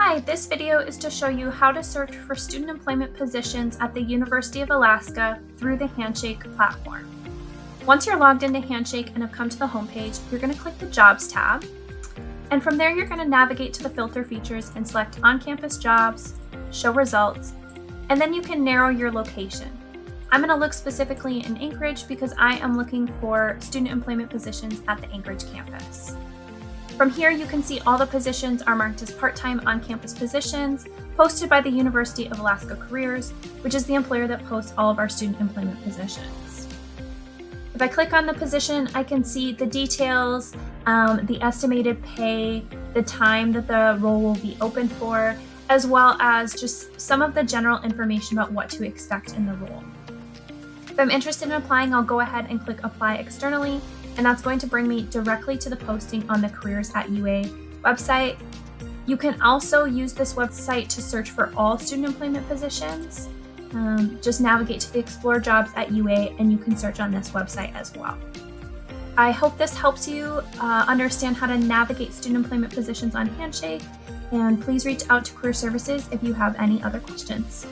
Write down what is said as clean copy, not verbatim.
Hi, this video is to show you how to search for student employment positions at the University of Alaska through the Handshake platform. Once you're logged into Handshake and have come to the homepage, you're going to click the Jobs tab. And from there, you're going to navigate to the filter features and select On-Campus Jobs, Show Results, and then you can narrow your location. I'm going to look specifically in Anchorage because I am looking for student employment positions at the Anchorage campus. From here, you can see all the positions are marked as part-time on-campus positions posted by the University of Alaska Careers, which is the employer that posts all of our student employment positions. If I click on the position, I can see the details, the estimated pay, the time that the role will be open for, as well as just some of the general information about what to expect in the role. If I'm interested in applying, I'll go ahead and click Apply Externally, and that's going to bring me directly to the posting on the Careers at UA website. You can also use this website to search for all student employment positions. Just navigate to the Explore Jobs at UA and you can search on this website as well. I hope this helps you understand how to navigate student employment positions on Handshake, and please reach out to Career Services if you have any other questions.